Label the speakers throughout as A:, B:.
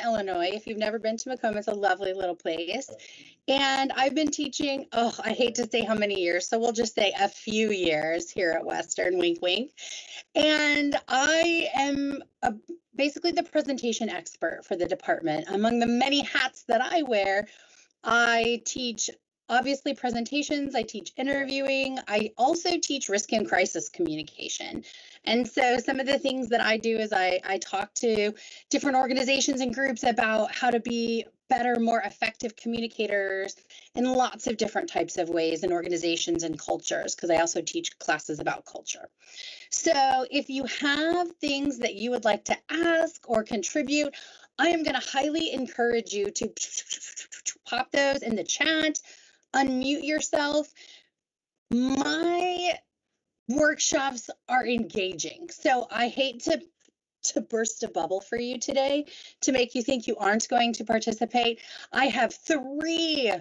A: Illinois. If you've never been to Macomb, it's a lovely little place. And I've been teaching, I hate to say how many years, so we'll just say a few years here at Western, wink, wink. And I am basically the presentation expert for the department. Among the many hats that I wear, I teach obviously presentations, I teach interviewing, I also teach risk and crisis communication. And so some of the things that I do is I talk to different organizations and groups about how to be better, more effective communicators in lots of different types of ways in organizations and cultures, because I also teach classes about culture. So if you have things that you would like to ask or contribute, I am going to highly encourage you to pop those in the chat, unmute yourself. My workshops are engaging, so I hate to burst a bubble for you today to make you think you aren't going to participate. I have 3.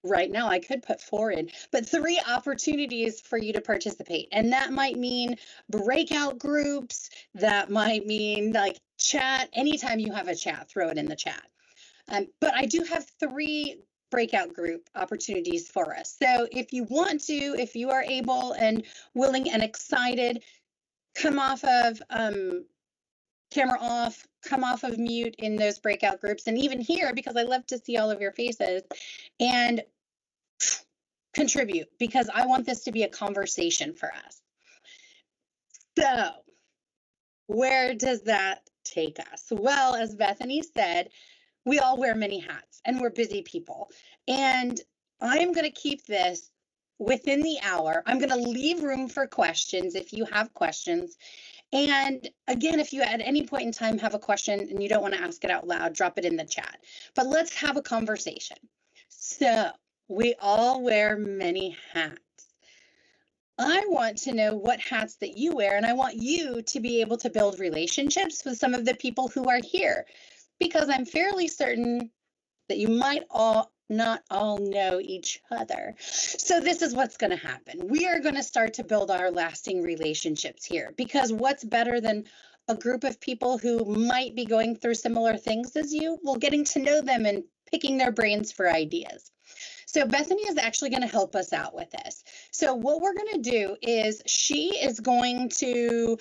A: Right now, I could put 4 in, but 3 opportunities for you to participate. And that might mean breakout groups. That might mean like chat. Anytime you have a chat, throw it in the chat. But I do have 3 breakout group opportunities for us. So if you want to, if you are able and willing and excited, come off of camera off, come off of mute in those breakout groups, and even here, because I love to see all of your faces, and contribute, because I want this to be a conversation for us. So where does that take us? Well, as Bethany said, we all wear many hats and we're busy people. And I'm going to keep this within the hour. I'm going to leave room for questions if you have questions. And again, if you at any point in time have a question and you don't want to ask it out loud, drop it in the chat. But let's have a conversation. So we all wear many hats. I want to know what hats that you wear, and I want you to be able to build relationships with some of the people who are here, because I'm fairly certain that you might not all know each other. So this is what's going to happen. We are going to start to build our lasting relationships here, because what's better than a group of people who might be going through similar things as you? Well, getting to know them and picking their brains for ideas. So Bethany is actually going to help us out with this. So what we're going to do is she is going to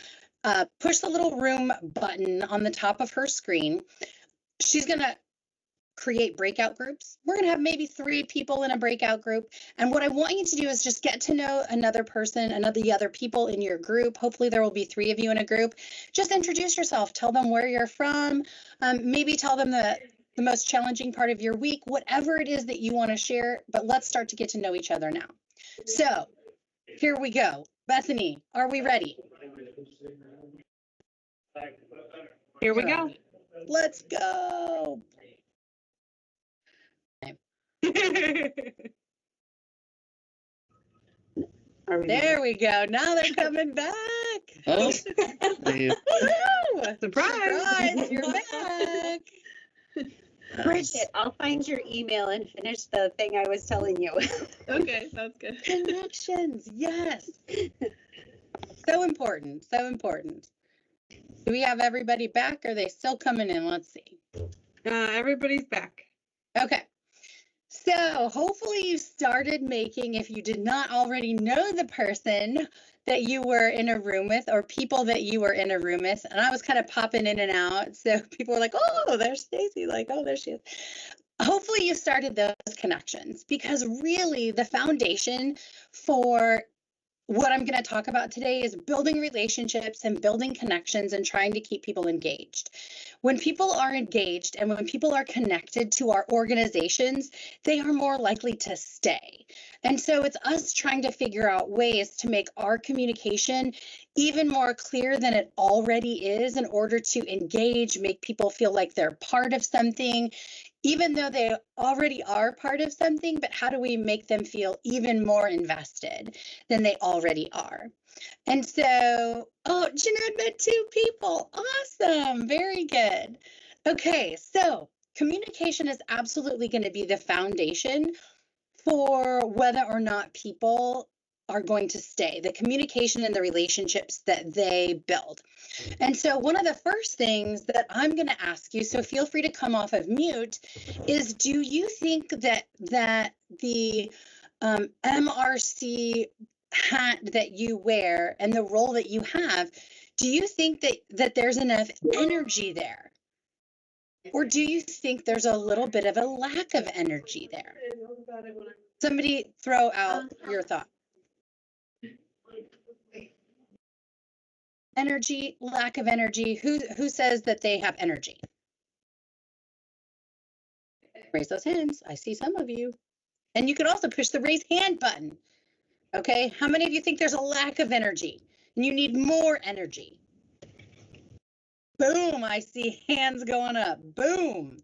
A: push the little room button on the top of her screen. She's going to create breakout groups. We're going to have maybe 3 people in a breakout group. And what I want you to do is just get to know another person, the other people in your group. Hopefully there will be 3 of you in a group. Just introduce yourself. Tell them where you're from. Maybe tell them the most challenging part of your week, whatever it is that you want to share. But let's start to get to know each other now. So here we go. Bethany, are we ready?
B: Here we go.
A: Let's go. There we go. Now they're coming back.
C: Oh,
B: Surprise!
A: You're back.
D: Bridget, I'll find your email and finish the thing I was telling you.
B: Okay, sounds good.
A: Connections, yes. So important, so important. Do we have everybody back? Are they still coming in? Let's see.
B: Everybody's back.
A: Okay. So hopefully you started making, if you did not already know the person that you were in a room with, or people that you were in a room with, and I was kind of popping in and out, so people were like, oh, there's Stacy, like, oh, there she is. Hopefully you started those connections, because really the foundation for what I'm going to talk about today is building relationships and building connections and trying to keep people engaged. When people are engaged and when people are connected to our organizations, they are more likely to stay. And so it's us trying to figure out ways to make our communication even more clear than it already is, in order to engage, make people feel like they're part of something, even though they already are part of something. But how do we make them feel even more invested than they already are? And so, oh, Jeanette met 2 people. Awesome. Very good. Okay, so communication is absolutely going to be the foundation for whether or not people are going to stay, the communication and the relationships that they build. And so one of the first things that I'm going to ask you, so feel free to come off of mute, is do you think that the MRC hat that you wear and the role that you have, do you think that there's enough energy there? Or do you think there's a little bit of a lack of energy there? Somebody throw out your thought. Energy, lack of energy. Who says that they have energy? Raise those hands. I see some of you. And you can also push the raise hand button. Okay, how many of you think there's a lack of energy and you need more energy? Boom, I see hands going up. Boom.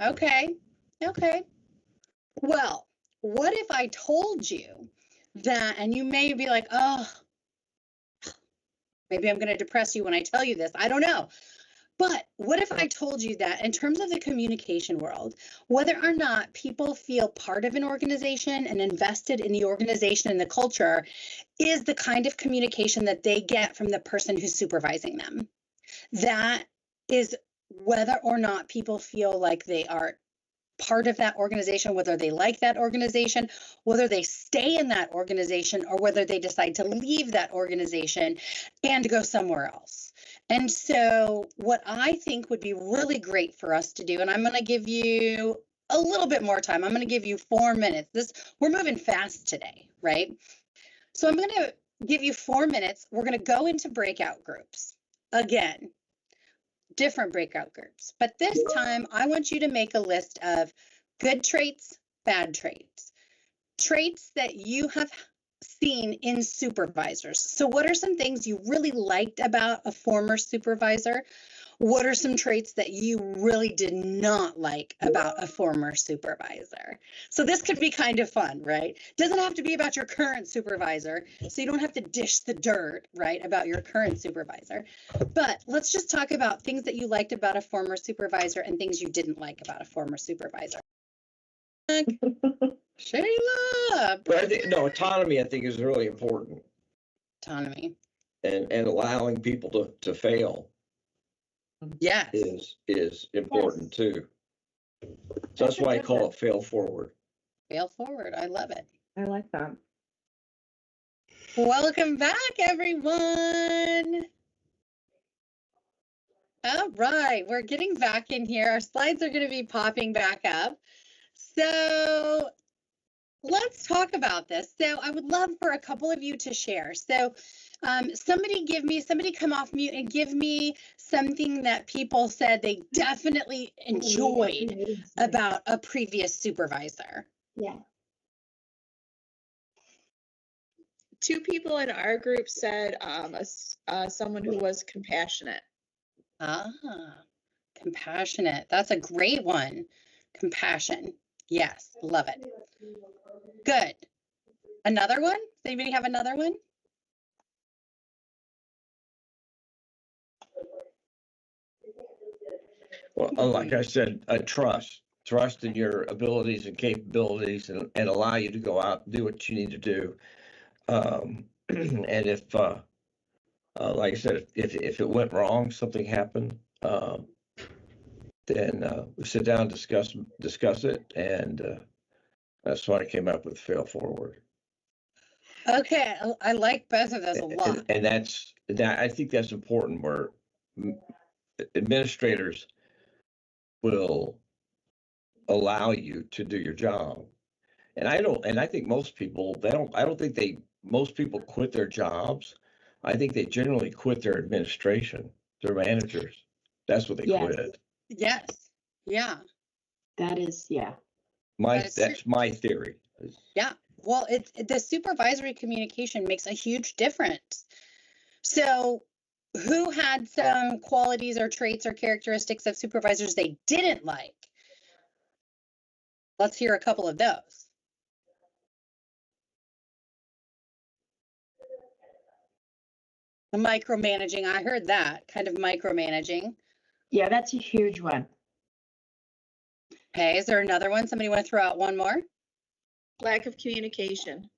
A: Okay, okay. Well, what if I told you that, and you may be like, oh, maybe I'm going to depress you when I tell you this. I don't know. But what if I told you that in terms of the communication world, whether or not people feel part of an organization and invested in the organization and the culture is the kind of communication that they get from the person who's supervising them. That is whether or not people feel like they are part of that organization, whether they like that organization, whether they stay in that organization, or whether they decide to leave that organization and go somewhere else. And so what I think would be really great for us to do, and I'm going to give you a little bit more time. I'm going to give you 4 minutes. We're moving fast today, right? So I'm going to give you 4 minutes. We're going to go into breakout groups. Again, different breakout groups. But this time, I want you to make a list of good traits, bad traits, traits that you have seen in supervisors. So what are some things you really liked about a former supervisor? What are some traits that you really did not like about a former supervisor? So this could be kind of fun, right? Doesn't have to be about your current supervisor, so you don't have to dish the dirt, right, about your current supervisor. But let's just talk about things that you liked about a former supervisor and things you didn't like about a former supervisor. Shayla.
C: But I think autonomy I think is really important,
A: Autonomy.
C: and allowing people to fail
A: Yes.
C: is important too. So that's why I call it fail forward.
A: Fail forward. I love it.
B: I like that.
A: Welcome back, everyone. All right, we're getting back in here. Our slides are going to be popping back up. So let's talk about this. So I would love for a couple of you to share. So somebody come off mute and give me something that people said they definitely enjoyed about a previous supervisor.
D: Yeah.
B: 2 people in our group said someone who was compassionate.
A: Ah, compassionate. That's a great one. Compassion. Yes, love it. Good. Another one? Does anybody have another one?
C: Well, like I said, trust in your abilities and capabilities, and allow you to go out and do what you need to do. And if, like I said, if it went wrong, something happened, then we sit down and discuss it, and that's why I came up with fail forward.
A: Okay, I like both of those a lot.
C: And I think that's important, where administrators will allow you to do your job. And I think most people, most people quit their jobs. I think they generally quit their administration, their managers. That's what they quit.
A: Yes. Yeah.
D: That is, yeah.
C: That's my theory.
A: Yeah. Well, the supervisory communication makes a huge difference. So who had some qualities or traits or characteristics of supervisors they didn't like? Let's hear a couple of those. The micromanaging, I heard that, kind of micromanaging.
D: Yeah, that's a huge one.
A: Okay, is there another one? Somebody want to throw out one more?
B: Lack of communication.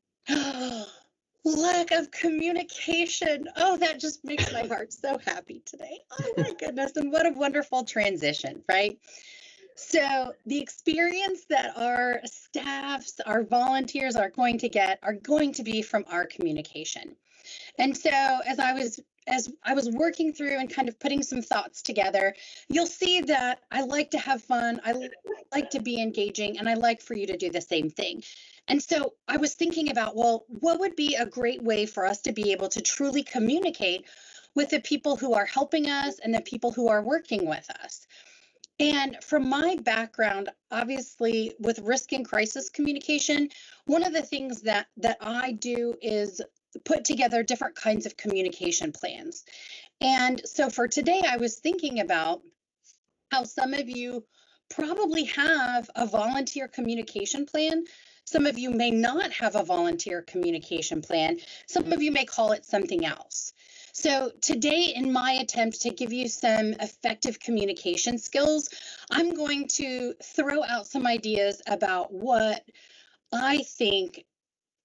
A: lack of communication. Oh, that just makes my heart so happy today. Oh my goodness. And what a wonderful transition, right? So the experience that our staffs, our volunteers are going to get are going to be from our communication. And so as I was working through and kind of putting some thoughts together, you'll see that I like to have fun, like to be engaging, and I like for you to do the same thing. And so I was thinking about, well, what would be a great way for us to be able to truly communicate with the people who are helping us and the people who are working with us? And from my background, obviously with risk and crisis communication, one of the things that I do is put together different kinds of communication plans. And so for today, I was thinking about how some of you probably have a volunteer communication plan. Some of you may not have a volunteer communication plan. Some of you may call it something else. So today, in my attempt to give you some effective communication skills, I'm going to throw out some ideas about what I think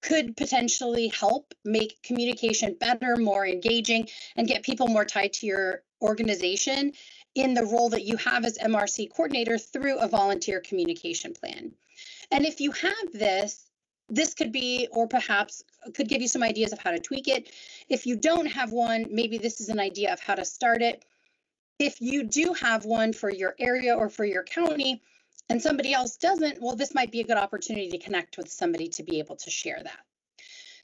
A: could potentially help make communication better, more engaging, and get people more tied to your organization in the role that you have as MRC coordinator through a volunteer communication plan. And if you have this could be, or perhaps could give you some ideas of how to tweak it. If you don't have one, maybe this is an idea of how to start it. If you do have one for your area or for your county and somebody else doesn't, well, this might be a good opportunity to connect with somebody to be able to share that.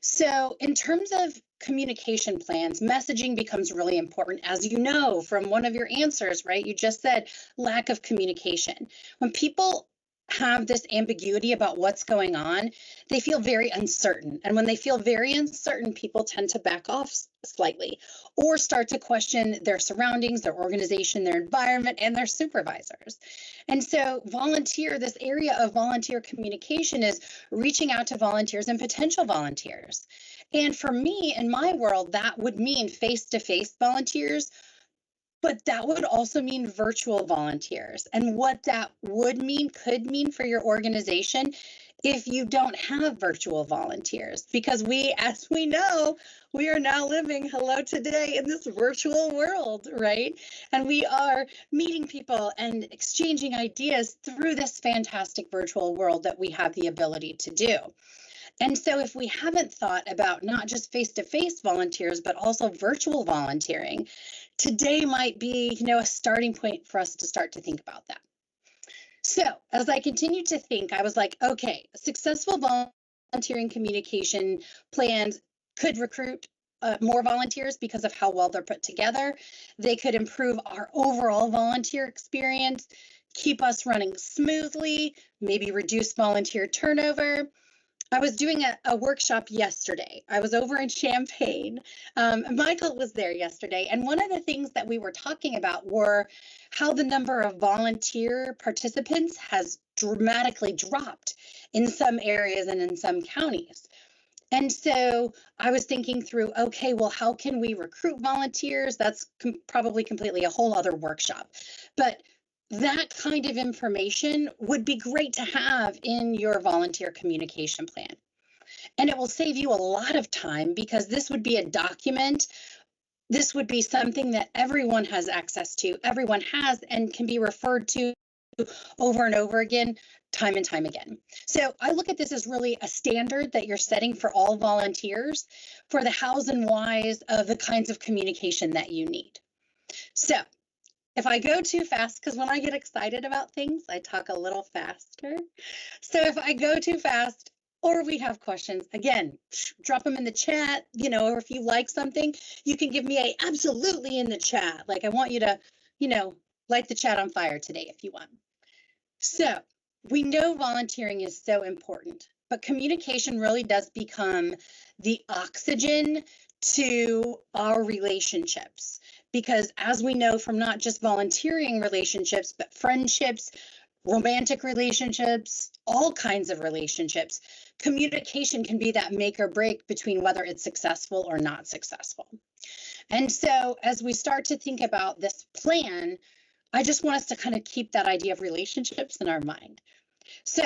A: So in terms of communication plans, messaging becomes really important, as you know from one of your answers, right? You just said lack of communication. When people have this ambiguity about what's going on, they feel very uncertain. And when they feel very uncertain, people tend to back off slightly or start to question their surroundings, their organization, their environment, and their supervisors. And so this area of volunteer communication is reaching out to volunteers and potential volunteers. And for me, in my world, that would mean face-to-face volunteers, but that would also mean virtual volunteers. And what that could mean for your organization if you don't have virtual volunteers, because as we know, we are now living, hello today, in this virtual world, right? And we are meeting people and exchanging ideas through this fantastic virtual world that we have the ability to do. And so if we haven't thought about not just face-to-face volunteers, but also virtual volunteering, today might be, a starting point for us to start to think about that. So as I continued to think, I was like, okay, successful volunteering communication plans could recruit more volunteers because of how well they're put together. They could improve our overall volunteer experience, keep us running smoothly, maybe reduce volunteer turnover. I was doing a workshop yesterday. I was over in Champaign. Michael was there yesterday. And one of the things that we were talking about were how the number of volunteer participants has dramatically dropped in some areas and in some counties. And so I was thinking through, okay, well, how can we recruit volunteers? That's probably completely a whole other workshop. But that kind of information would be great to have in your volunteer communication plan. And it will save you a lot of time because this would be a document. This would be something that everyone has access to, everyone has, and can be referred to over and over again, time and time again. So I look at this as really a standard that you're setting for all volunteers for the hows and whys of the kinds of communication that you need. So if I go too fast, because when I get excited about things, I talk a little faster. So if I go too fast or we have questions, again, drop them in the chat, or if you like something, you can give me a absolutely in the chat. Like I want you to, light the chat on fire today if you want. So we know volunteering is so important, but communication really does become the oxygen to our relationships. Because as we know from not just volunteering relationships, but friendships, romantic relationships, all kinds of relationships, communication can be that make or break between whether it's successful or not successful. And so as we start to think about this plan, I just want us to kind of keep that idea of relationships in our mind. So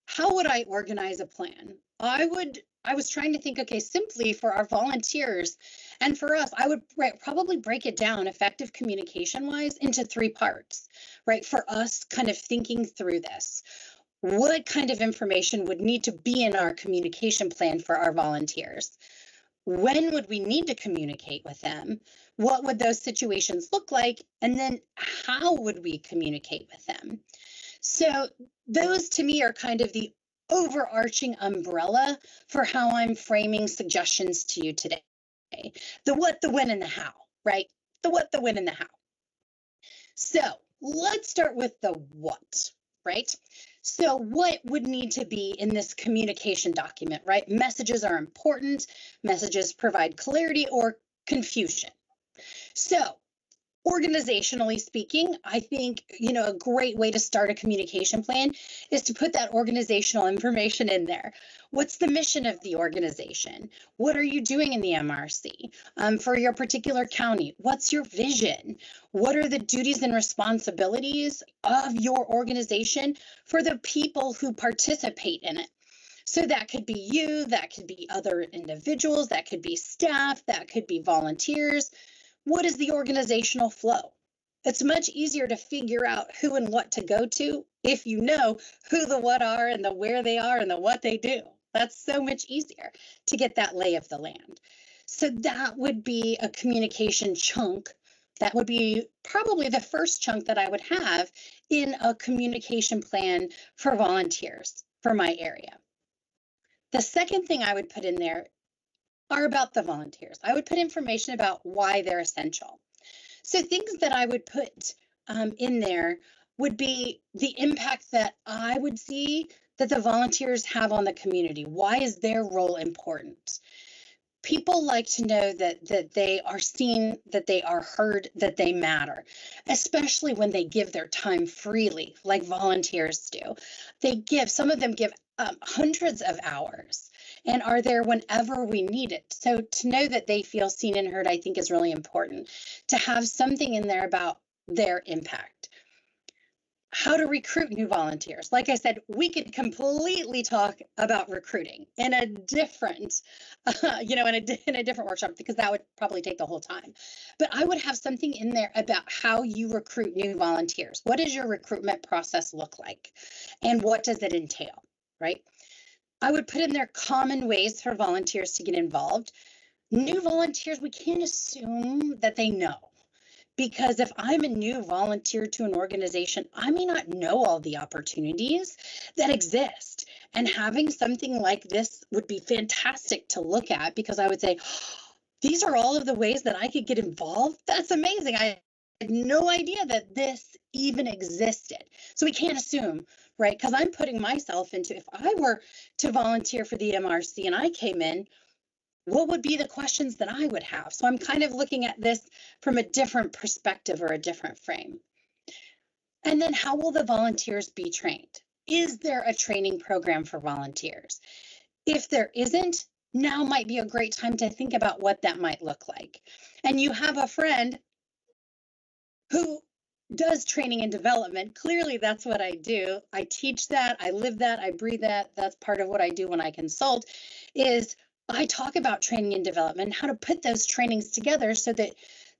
A: how would I organize a plan? I would I was trying to think, okay, simply for our volunteers and for us, I would probably break it down effective communication wise into 3 parts, right? For us kind of thinking through this, what kind of information would need to be in our communication plan for our volunteers? When would we need to communicate with them? What would those situations look like? And then how would we communicate with them? So those to me are kind of the overarching umbrella for how I'm framing suggestions to you today. The what, the when, and the how, right? The what, the when, and the how. So let's start with the what, right? So what would need to be in this communication document, right? Messages are important. Messages provide clarity or confusion. So organizationally speaking, I think, a great way to start a communication plan is to put that organizational information in there. What's the mission of the organization? What are you doing in the MRC for your particular county? What's your vision? What are the duties and responsibilities of your organization for the people who participate in it? So that could be you, that could be other individuals, that could be staff, that could be volunteers. What is the organizational flow? It's much easier to figure out who and what to go to if you know who the what are and the where they are and the what they do. That's so much easier to get that lay of the land. So that would be a communication chunk. That would be probably the first chunk that I would have in a communication plan for volunteers for my area. The second thing I would put in there are about the volunteers. I would put information about why they're essential. So things that I would put in there would be the impact that I would see that the volunteers have on the community. Why is their role important? People like to know that they are seen, that they are heard, that they matter, especially when they give their time freely, like volunteers do. Some of them give hundreds of hours and are there whenever we need it. So to know that they feel seen and heard, I think is really important. To have something in there about their impact. How to recruit new volunteers. Like I said, we could completely talk about recruiting in a different, in a different workshop, because that would probably take the whole time. But I would have something in there about how you recruit new volunteers. What does your recruitment process look like? And what does it entail, right? I would put in there common ways for volunteers to get involved. New volunteers, we can't assume that they know. Because if I'm a new volunteer to an organization, I may not know all the opportunities that exist. And having something like this would be fantastic to look at, because I would say, these are all of the ways that I could get involved. That's amazing. I had no idea that this even existed. So we can't assume, right? Because I'm putting myself into, if I were to volunteer for the MRC and I came in, what would be the questions that I would have? So I'm kind of looking at this from a different perspective or a different frame. And then how will the volunteers be trained? Is there a training program for volunteers? If there isn't, now might be a great time to think about what that might look like. And you have a friend who does training and development. Clearly, that's what I do. I teach that, I live that, I breathe that. That's part of what I do when I consult, is I talk about training and development, how to put those trainings together so that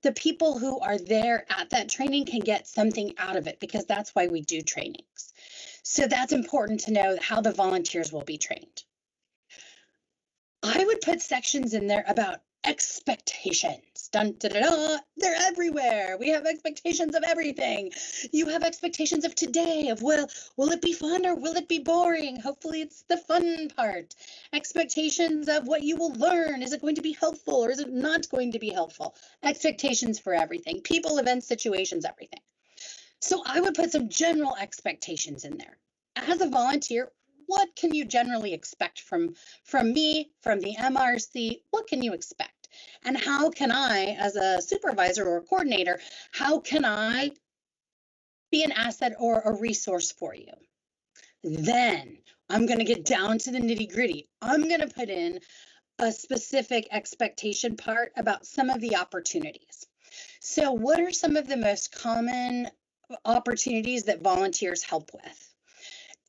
A: the people who are there at that training can get something out of it, because that's why we do trainings. So that's important to know how the volunteers will be trained. I would put sections in there about expectations. Dun, da, da, da. They're everywhere. We have expectations of everything. You have expectations of today, of will it be fun or will it be boring? Hopefully it's the fun part. Expectations of what you will learn. Is it going to be helpful or is it not going to be helpful? Expectations for everything. People, events, situations, everything. So I would put some general expectations in there. As a volunteer, what can you generally expect from me, from the MRC? What can you expect? And how can I, as a supervisor or coordinator, how can I be an asset or a resource for you? Then I'm going to get down to the nitty-gritty. I'm going to put in a specific expectation part about some of the opportunities. So what are some of the most common opportunities that volunteers help with?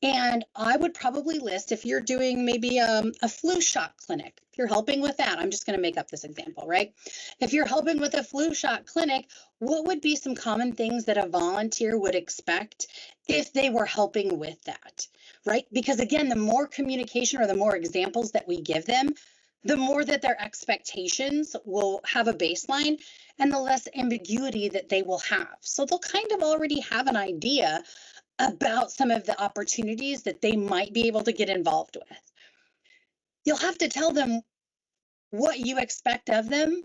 A: And I would probably list, if you're doing maybe a flu shot clinic, if you're helping with that, I'm just going to make up this example, right? If you're helping with a flu shot clinic, what would be some common things that a volunteer would expect if they were helping with that, right? Because again, the more communication or the more examples that we give them, the more that their expectations will have a baseline and the less ambiguity that they will have. So they'll kind of already have an idea about some of the opportunities that they might be able to get involved with. You'll have to tell them what you expect of them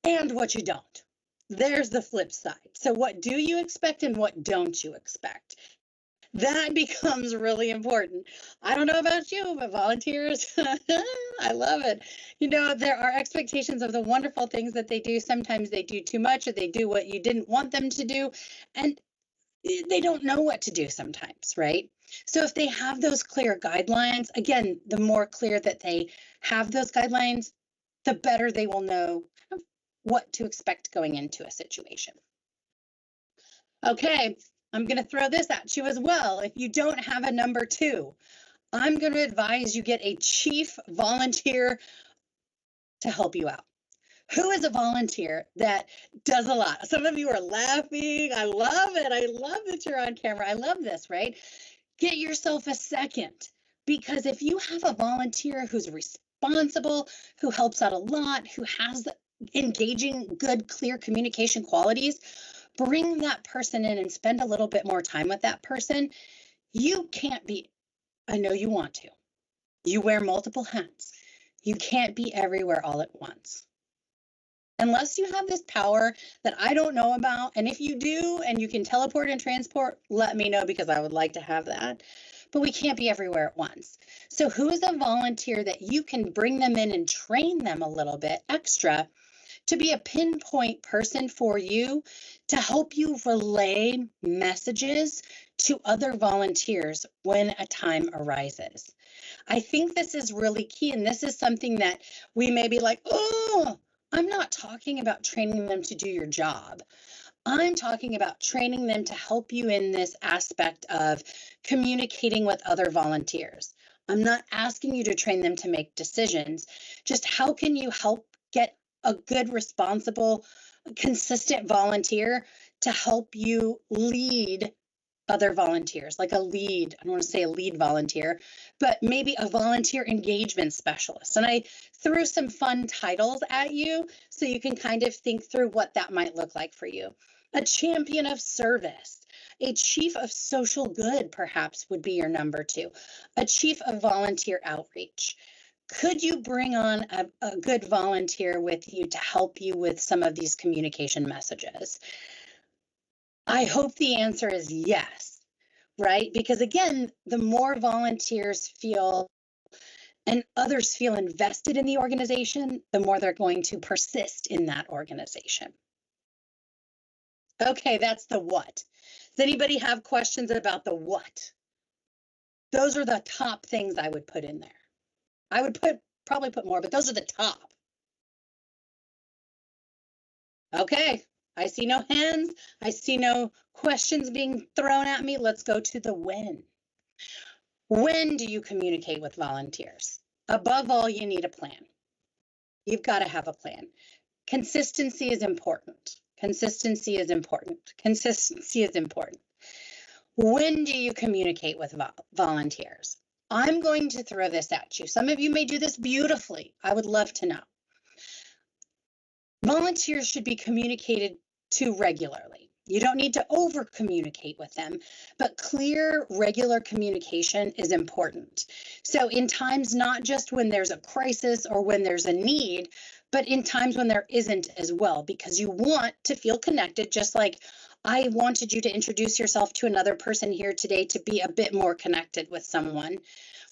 A: and what you don't. There's the flip side. So what do you expect and what don't you expect? That becomes really important. I don't know about you, but volunteers, I love it. You know, there are expectations of the wonderful things that they do. Sometimes they do too much or they do what you didn't want them to do. And they don't know what to do sometimes, right? So if they have those clear guidelines, again, the more clear that they have those guidelines, the better they will know what to expect going into a situation. Okay, I'm going to throw this at you as well. If you don't have a number 2, I'm going to advise you get a chief volunteer to help you out. Who is a volunteer that does a lot? Some of you are laughing. I love it. I love that you're on camera. I love this, right? Get yourself a second, because if you have a volunteer who's responsible, who helps out a lot, who has engaging, good, clear communication qualities, bring that person in and spend a little bit more time with that person. You can't be, I know you want to. You wear multiple hats. You can't be everywhere all at once. Unless you have this power that I don't know about, and if you do and you can teleport and transport, let me know, because I would like to have that. But we can't be everywhere at once. So who is a volunteer that you can bring them in and train them a little bit extra to be a pinpoint person for you to help you relay messages to other volunteers when a time arises? I think this is really key, and this is something that we may be like, oh, I'm not talking about training them to do your job. I'm talking about training them to help you in this aspect of communicating with other volunteers. I'm not asking you to train them to make decisions. Just how can you help get a good, responsible, consistent volunteer to help you lead other volunteers, like a lead, I don't want to say a lead volunteer, but maybe a volunteer engagement specialist. And I threw some fun titles at you so you can kind of think through what that might look like for you. A champion of service, a chief of social good, perhaps, would be your number 2. A chief of volunteer outreach. Could you bring on a good volunteer with you to help you with some of these communication messages? I hope the answer is yes, right? Because again, the more volunteers feel and others feel invested in the organization, the more they're going to persist in that organization. Okay, that's the what. Does anybody have questions about the what? Those are the top things I would put in there. I would probably put more, but those are the top. Okay. I see no hands. I see no questions being thrown at me. Let's go to the when. When do you communicate with volunteers? Above all, you need a plan. You've got to have a plan. Consistency is important. Consistency is important. Consistency is important. When do you communicate with volunteers? I'm going to throw this at you. Some of you may do this beautifully. I would love to know. Volunteers should be communicated to regularly. You don't need to over communicate with them, but clear, regular communication is important. So in times, not just when there's a crisis or when there's a need, but in times when there isn't as well, because you want to feel connected, just like I wanted you to introduce yourself to another person here today to be a bit more connected with someone.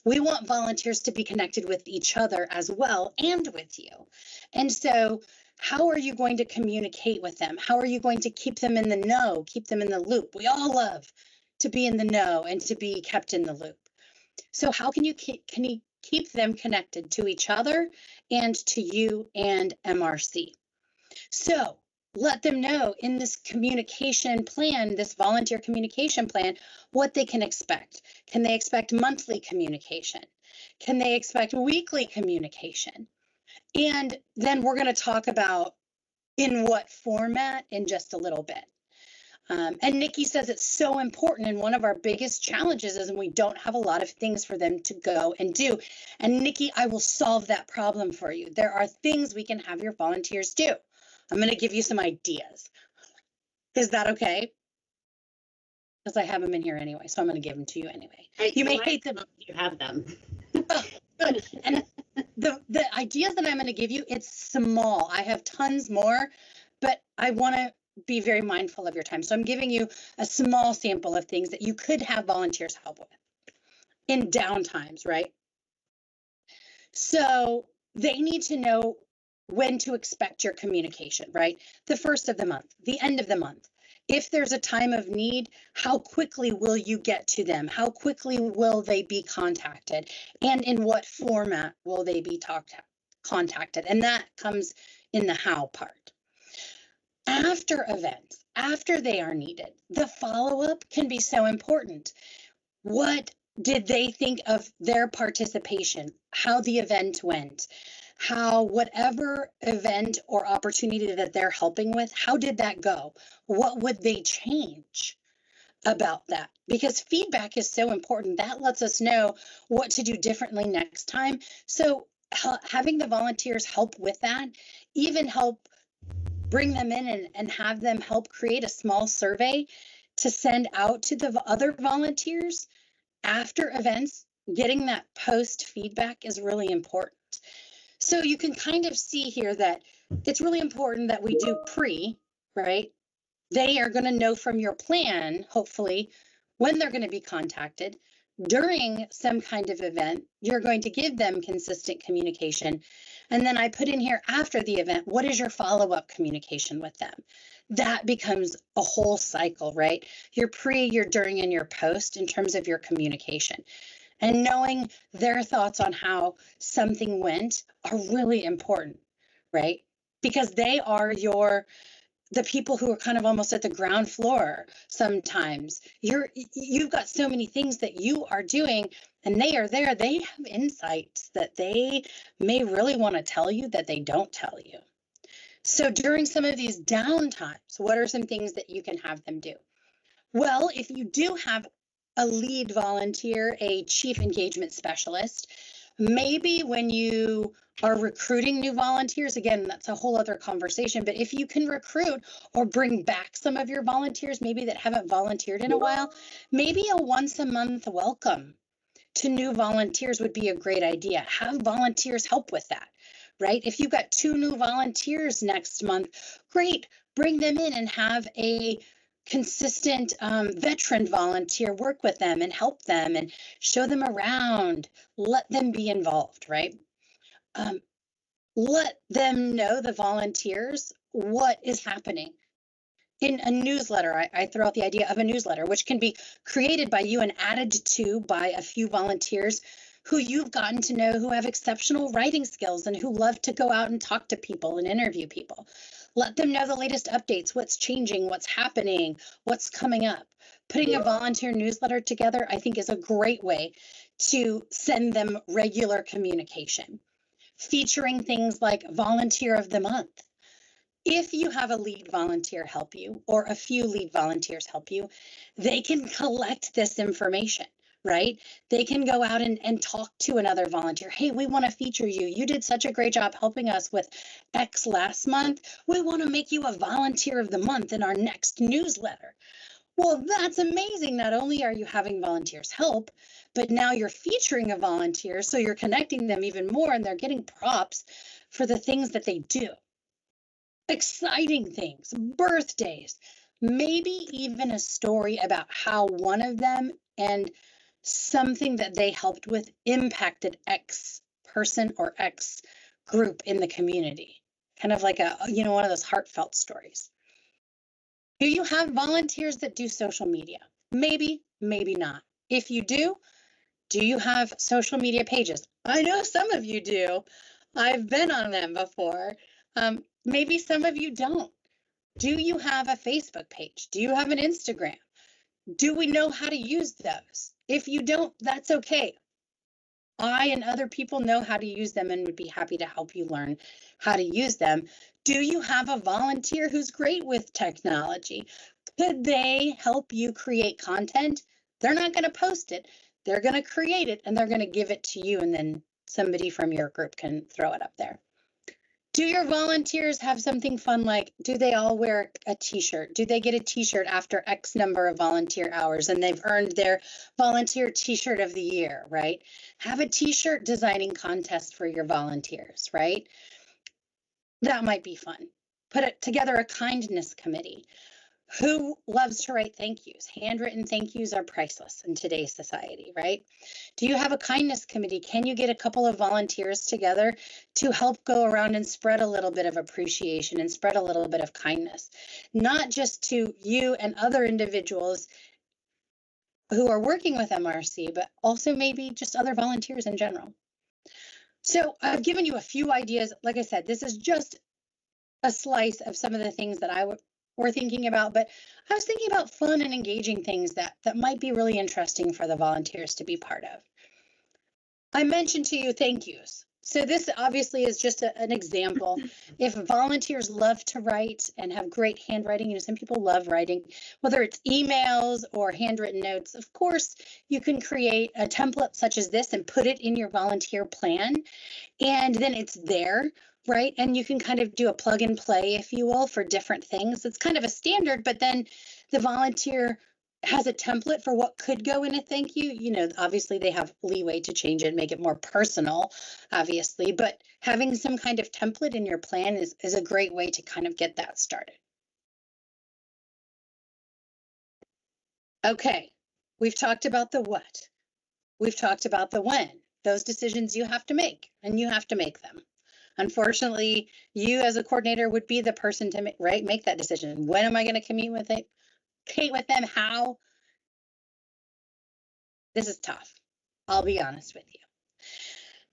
A: We want volunteers to be connected with each other as well and with you. And so how are you going to communicate with them? How are you going to keep them in the know, keep them in the loop? We all love to be in the know and to be kept in the loop. So how can you keep them connected to each other and to you and MRC? So let them know in this communication plan, this volunteer communication plan, what they can expect. Can they expect monthly communication? Can they expect weekly communication? And then we're going to talk about in what format in just a little bit. And Nikki says it's so important. And one of our biggest challenges is when we don't have a lot of things for them to go and do. And Nikki, I will solve that problem for you. There are things we can have your volunteers do. I'm going to give you some ideas. Is that okay? Because I have them in here anyway, so I'm going to give them to you anyway. You may hate them.
D: You have them.
A: Good. And the ideas that I'm going to give you, it's small. I have tons more, but I want to be very mindful of your time. So I'm giving you a small sample of things that you could have volunteers help with in down times, right? So they need to know when to expect your communication, right? The first of the month, the end of the month. If there's a time of need, how quickly will you get to them? How quickly will they be contacted? And in what format will they be contacted? And that comes in the how part. After events, after they are needed, the follow-up can be so important. What did they think of their participation? How the event went? How whatever event or opportunity that they're helping with, how did that go? What would they change about that? Because feedback is so important. That lets us know what to do differently next time. So having the volunteers help with that, even help bring them in and have them help create a small survey to send out to the other volunteers after events, getting that post feedback is really important. So you can kind of see here that it's really important that we do pre, right? They are going to know from your plan, hopefully, when they're going to be contacted. During some kind of event, you're going to give them consistent communication. And then I put in here after the event, what is your follow-up communication with them? That becomes a whole cycle, right? Your pre, your during, and your post in terms of your communication. And knowing their thoughts on how something went are really important, right? Because they are the people who are kind of almost at the ground floor sometimes. You've got so many things that you are doing and they are there. They have insights that they may really want to tell you that they don't tell you. So during some of these down times, what are some things that you can have them do? Well, if you do have a lead volunteer, a chief engagement specialist, maybe when you are recruiting new volunteers, again, that's a whole other conversation, but if you can recruit or bring back some of your volunteers, maybe that haven't volunteered in a while, maybe a once a month welcome to new volunteers would be a great idea. Have volunteers help with that, right? If you've got 2 new volunteers next month, great, bring them in and have a consistent veteran volunteer work with them and help them and show them around, let them be involved, right? Let them know, the volunteers, what is happening. In a newsletter, I throw out the idea of a newsletter, which can be created by you and added to by a few volunteers who you've gotten to know, who have exceptional writing skills and who love to go out and talk to people and interview people. Let them know the latest updates, what's changing, what's happening, what's coming up. Putting a volunteer newsletter together, I think, is a great way to send them regular communication. Featuring things like Volunteer of the Month. If you have a lead volunteer help you, or a few lead volunteers help you, they can collect this information, right? They can go out and talk to another volunteer. Hey, we want to feature you. You did such a great job helping us with X last month. We want to make you a Volunteer of the Month in our next newsletter. Well, that's amazing. Not only are you having volunteers help, but now you're featuring a volunteer, so you're connecting them even more and they're getting props for the things that they do. Exciting things, birthdays, maybe even a story about how one of them and something that they helped with impacted X person or X group in the community. Kind of like one of those heartfelt stories. Do you have volunteers that do social media? Maybe, maybe not. If you do you have social media pages? I know some of you do. I've been on them before. Maybe some of you don't. Do you have a Facebook page? Do you have an Instagram? Do we know how to use those? If you don't, that's okay. I and other people know how to use them and would be happy to help you learn how to use them. Do you have a volunteer who's great with technology? Could they help you create content? They're not going to post it. They're going to create it and they're going to give it to you, and then somebody from your group can throw it up there. Do your volunteers have something fun, like, do they all wear a t-shirt? Do they get a t-shirt after X number of volunteer hours and they've earned their volunteer t-shirt of the year, right? Have a t-shirt designing contest for your volunteers, right? That might be fun. Put together a kindness committee. Who loves to write thank yous? Handwritten thank yous are priceless in today's society, right? Do you have a kindness committee? Can you get a couple of volunteers together to help go around and spread a little bit of appreciation and spread a little bit of kindness, not just to you and other individuals who are working with MRC, but also maybe just other volunteers in general. So I've given you a few ideas. Like I said, this is just a slice of some of the things that we're thinking about, but I was thinking about fun and engaging things that might be really interesting for the volunteers to be part of. I mentioned to you thank yous. So this obviously is just an example. If volunteers love to write and have great handwriting, some people love writing, whether it's emails or handwritten notes, of course, you can create a template such as this and put it in your volunteer plan, and then it's there. Right. And you can kind of do a plug and play, if you will, for different things. It's kind of a standard, but then the volunteer has a template for what could go in a thank you. Obviously they have leeway to change it and make it more personal, obviously, but having some kind of template in your plan is a great way to kind of get that started. Okay, we've talked about the what. We've talked about the when. Those decisions you have to make, and you have to make them. Unfortunately, you as a coordinator would be the person to make that decision. When am I going to communicate with them? How? This is tough. I'll be honest with you.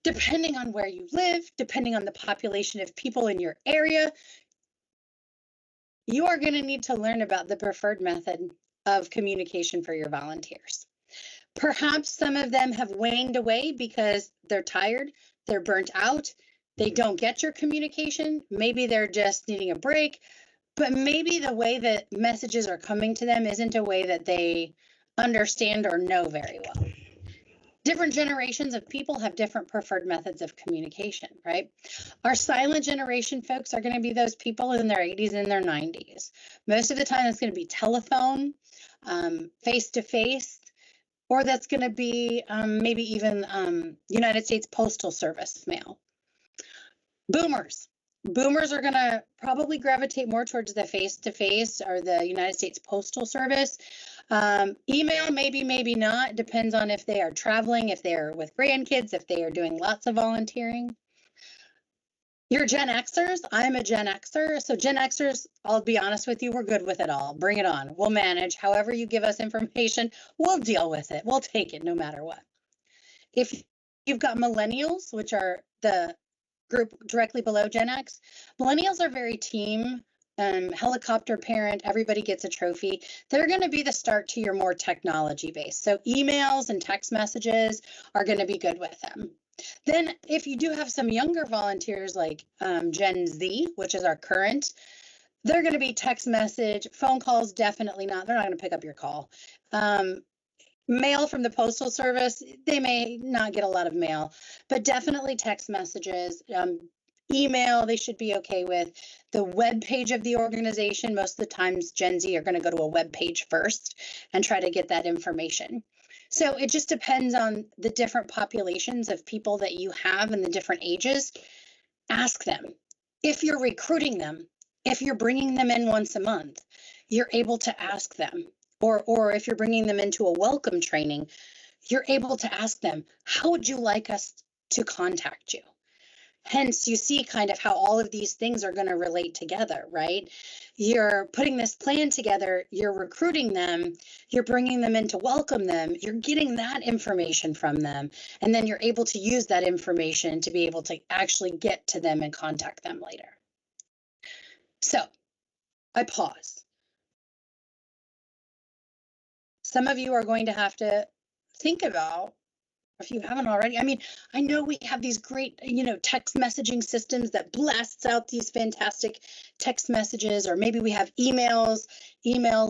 A: Depending on where you live, depending on the population of people in your area, you are going to need to learn about the preferred method of communication for your volunteers. Perhaps some of them have waned away because they're tired, they're burnt out, they don't get your communication. Maybe they're just needing a break, but maybe the way that messages are coming to them isn't a way that they understand or know very well. Different generations of people have different preferred methods of communication, right? Our silent generation folks are going to be those people in their 80s and their 90s. Most of the time, it's going to be telephone, face-to-face, or that's going to be maybe even United States Postal Service mail. Boomers are going to probably gravitate more towards the face-to-face or the United States Postal Service. Email, maybe not. Depends on if they are traveling, if they're with grandkids, if they are doing lots of volunteering. You're Gen Xers. I'm a Gen Xer. So Gen Xers, I'll be honest with you, we're good with it all. Bring it on. We'll manage. However you give us information, we'll deal with it. We'll take it no matter what. If you've got millennials, which are the group directly below Gen X, millennials are very team, helicopter parent, everybody gets a trophy. They're going to be the start to your more technology base. So emails and text messages are going to be good with them. Then if you do have some younger volunteers like Gen Z, which is our current, they're going to be text message, phone calls, definitely not. They're not going to pick up your call. Mail from the Postal Service, they may not get a lot of mail, but definitely text messages. Email, they should be okay with. The web page of the organization, most of the times Gen Z are going to go to a web page first and try to get that information. So it just depends on the different populations of people that you have and the different ages. Ask them. If you're recruiting them, if you're bringing them in once a month, you're able to ask them. Or if you're bringing them into a welcome training, you're able to ask them, how would you like us to contact you? Hence, you see kind of how all of these things are going to relate together, right? You're putting this plan together, you're recruiting them, you're bringing them in to welcome them, you're getting that information from them, and then you're able to use that information to be able to actually get to them and contact them later. So I pause. Some of you are going to have to think about, if you haven't already, I mean, I know we have these great, text messaging systems that blasts out these fantastic text messages, or maybe we have email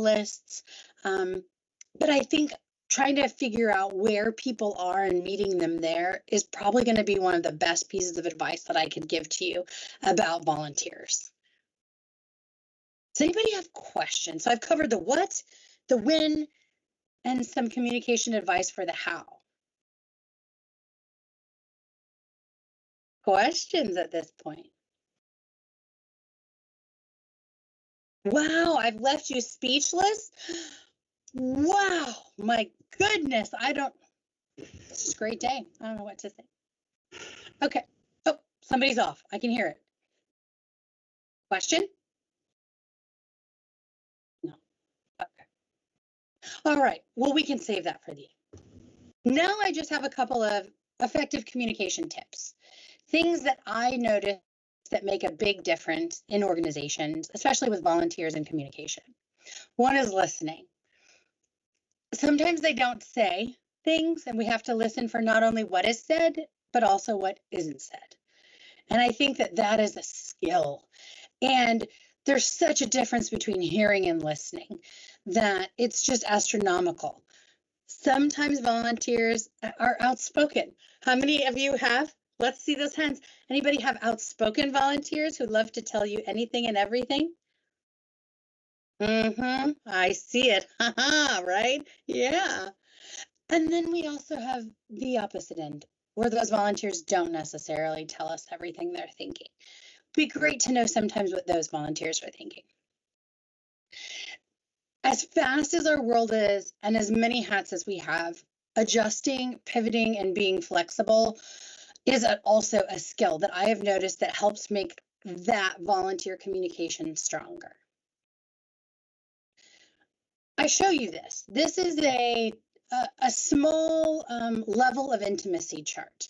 A: lists. But I think trying to figure out where people are and meeting them there is probably going to be one of the best pieces of advice that I could give to you about volunteers. Does anybody have questions? So I've covered the what, the when, and some communication advice for the how. Questions at this point? Wow, I've left you speechless. Wow, my goodness, this is a great day. I don't know what to say. Okay. Oh, somebody's off. I can hear it. Question? No. Okay. All right. Well, we can save that for the end. Now I just have a couple of effective communication tips. Things that I notice that make a big difference in organizations, especially with volunteers and communication. One is listening. Sometimes they don't say things, and we have to listen for not only what is said, but also what isn't said. And I think that that is a skill. And there's such a difference between hearing and listening that it's just astronomical. Sometimes volunteers are outspoken. How many of you have? Let's see those hands. Anybody have outspoken volunteers who love to tell you anything and everything? I see it. Right? Yeah. And then we also have the opposite end, where those volunteers don't necessarily tell us everything they're thinking. It'd be great to know sometimes what those volunteers are thinking. As fast as our world is, and as many hats as we have, adjusting, pivoting, and being flexible is also a skill that I have noticed that helps make that volunteer communication stronger. I show you this. This is a small level of intimacy chart.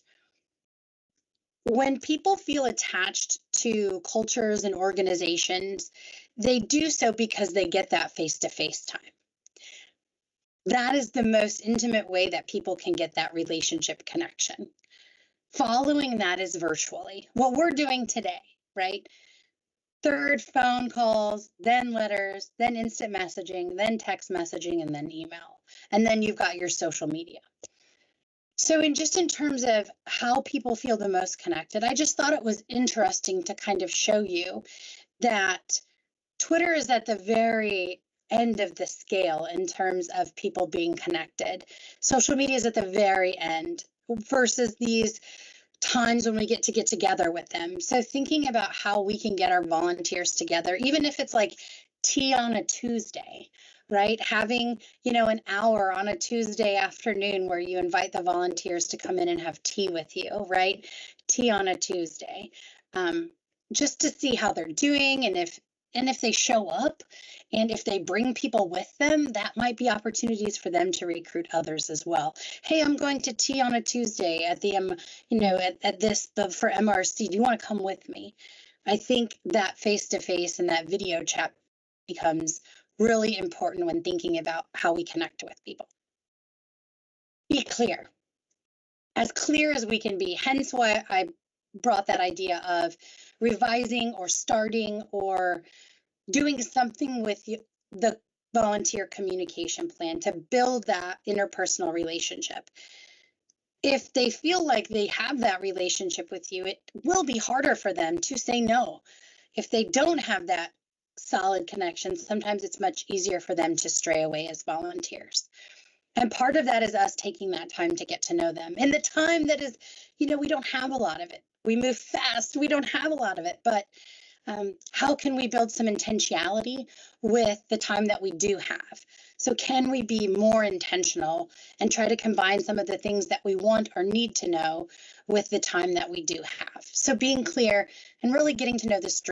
A: When people feel attached to cultures and organizations, they do so because they get that face-to-face time. That is the most intimate way that people can get that relationship connection. Following that is virtually. What we're doing today, right? Third, phone calls, then letters, then instant messaging, then text messaging, and then email. And then you've got your social media. So in terms of how people feel the most connected, I just thought it was interesting to kind of show you that Twitter is at the very end of the scale in terms of people being connected. Social media is at the very end versus these times when we get together with them. So thinking about how we can get our volunteers together, even if it's like tea on a Tuesday, right? Having, an hour on a Tuesday afternoon where you invite the volunteers to come in and have tea with you, right? Tea on a Tuesday, just to see how they're doing, and if they show up, and if they bring people with them, that might be opportunities for them to recruit others as well. Hey, I'm going to tea on a Tuesday at the for MRC. Do you want to come with me? I think that face-to-face and that video chat becomes really important when thinking about how we connect with people. Be clear. As clear as we can be. Hence why I brought that idea of revising or starting or doing something with the volunteer communication plan to build that interpersonal relationship. If they feel like they have that relationship with you, it will be harder for them to say no. If they don't have that solid connection, sometimes it's much easier for them to stray away as volunteers. And part of that is us taking that time to get to know them. And the time that is, we don't have a lot of it. We move fast. We don't have a lot of it. But how can we build some intentionality with the time that we do have? So can we be more intentional and try to combine some of the things that we want or need to know with the time that we do have? So being clear and really getting to know the